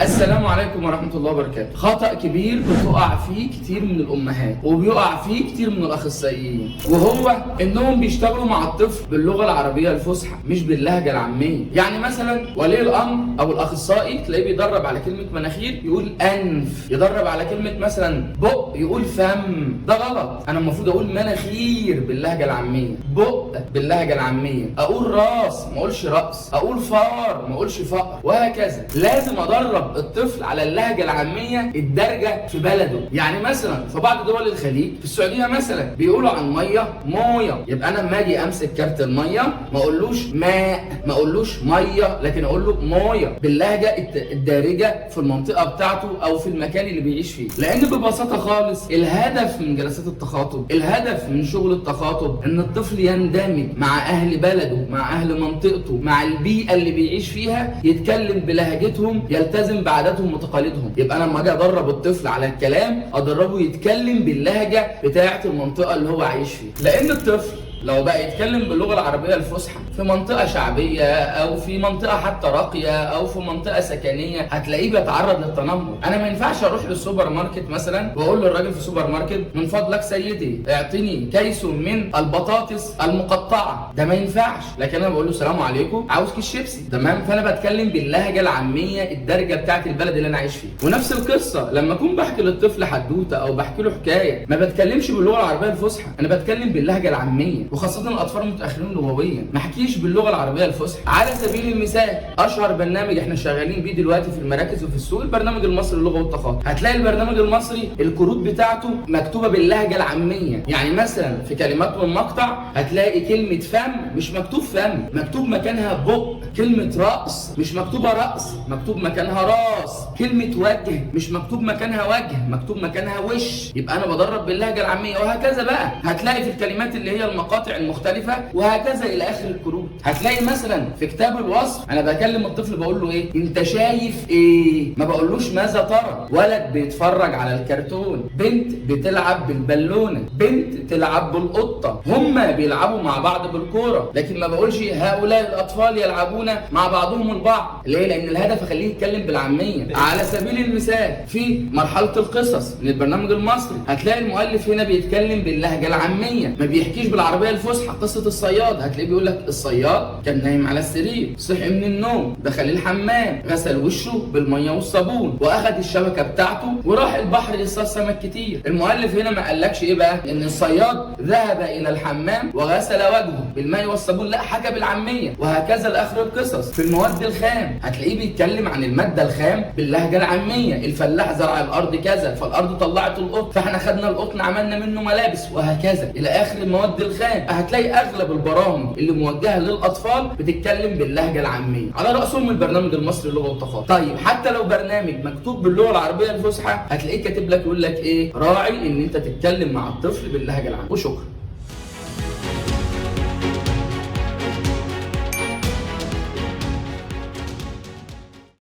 السلام عليكم ورحمة الله وبركاته. خطأ كبير بتقع فيه كتير من الأمهات وبيقع فيه كتير من الأخصائيين، وهو إنهم بيشتغلوا مع الطفل باللغة العربية الفصحى مش باللهجة العامية. يعني مثلا ولي الأمر أو الأخصائي تلاقيه بيدرب على كلمة مناخير يقول أنف، يدرب على كلمة مثلا بق يقول فم. ده غلط. أنا المفروض أقول مناخير باللهجة العامية، بق باللهجة العامية، أقول راس ما أقولش رأس، أقول فار ما أقولش فقر، وهكذا. لازم أدرب الطفل على اللهجه العاميه الدارجه في بلده. يعني مثلا في بعض دول الخليج، في السعوديه مثلا بيقولوا عن ميه مويه، يبقى انا لما اجي امسك كارت الميه ما اقولوش ماء، ما اقولوش ميه، لكن اقول له مويه باللهجه الدارجه في المنطقه بتاعته او في المكان اللي بيعيش فيه. لان ببساطه خالص الهدف من جلسات التخاطب، الهدف من شغل التخاطب ان الطفل يندمج مع اهل بلده، مع اهل منطقته، مع البيئه اللي بيعيش فيها، يتكلم بلهجتهم، يلتزم بعاداتهم وتقاليدهم. يبقى انا لما اجي ادرب الطفل على الكلام ادربه يتكلم باللهجه بتاعه المنطقه اللي هو عايش فيها. لان الطفل لو بقى يتكلم باللغه العربيه الفصحى في منطقه شعبيه او في منطقه حتى راقيه او في منطقه سكنيه، هتلاقيه بيتعرض للتنمر. انا ما ينفعش اروح للسوبر ماركت مثلا واقول للراجل في السوبر ماركت من فضلك سيدي اعطيني كيس من البطاطس المقطعه، ده ما ينفعش. لكن انا بقول له السلام عليكم عاوز كيس شيبسي، تمام؟ فانا بتكلم باللهجه العاميه الدارجه بتاعه البلد اللي انا عايش فيه. ونفس القصه لما اكون بحكي للطفل حدوته او بحكي له حكايه، ما بتكلمش باللغه العربيه الفصحى، انا بتكلم باللهجه العاميه، وخاصه الاطفال المتاخرين لغويا ما احكيش باللغه العربيه الفصحى. على سبيل المثال اشهر برنامج احنا شغالين بيه دلوقتي في المراكز وفي السوق البرنامج المصري للغه والتخاطب. هتلاقي البرنامج المصري الكروت بتاعته مكتوبه باللهجه العاميه. يعني مثلا في كلمات والمقطع هتلاقي كلمه فم مش مكتوب فم، مكتوب مكانها بق. كلمه راس مش مكتوبه راس، مكتوب مكانها راس. كلمه وجه مش مكتوب مكانها وجه، مكتوب مكانها وش. يبقى انا بدرب باللهجه العاميه. وهكذا بقى هتلاقي في الكلمات اللي هي المقاطع المختلفه، وهكذا الى اخر الكروت. هتلاقي مثلا في كتاب الوصف انا بكلم الطفل بقول له ايه؟ انت شايف ايه؟ ما بقولوش ماذا ترى. ولد بيتفرج على الكرتون، بنت بتلعب بالبالونه، بنت تلعب بالقطه، هما بيلعبوا مع بعض بالكوره. لكن ما بقولش هؤلاء الاطفال يلعبون مع بعضهم البعض. ليه؟ لان الهدف اخليه يتكلم بالعاميه. على سبيل المثال في مرحله القصص من البرنامج المصري هتلاقي المؤلف هنا بيتكلم باللهجه العاميه، ما بيحكيش بالعربيه الفصحى. قصه الصياد هتلاقيه بيقول لك الصياد كان نايم على السرير، صحي من النوم، دخل الحمام، غسل وشه بالميه والصابون، واخد الشبكه بتاعته وراح البحر يصطاد سمك كتير. المؤلف هنا ما قالكش ايه بقى؟ ان الصياد ذهب الى الحمام وغسل وجهه بالماء والصابون، لا، حكى بالعاميه. وهكذا لاخر القصص. في المواد الخام هتلاقيه بيتكلم عن الماده الخام باللهجه العاميه. الفلاح زرع الارض كذا فالارض طلعت القطن، فاحنا خدنا القطن عملنا منه ملابس، وهكذا الى اخر المواد الخام. هتلاقي اغلب البرامج اللي موجهه للاطفال بتتكلم باللهجه العاميه، على راسهم البرنامج المصري للغه والتخاطب. طيب حتى لو برنامج مكتوب باللغه العربيه الفصحى هتلاقيه كاتب لك يقول لك ايه؟ راعي ان انت تتكلم مع الطفل باللهجه العاميه. وشكرا.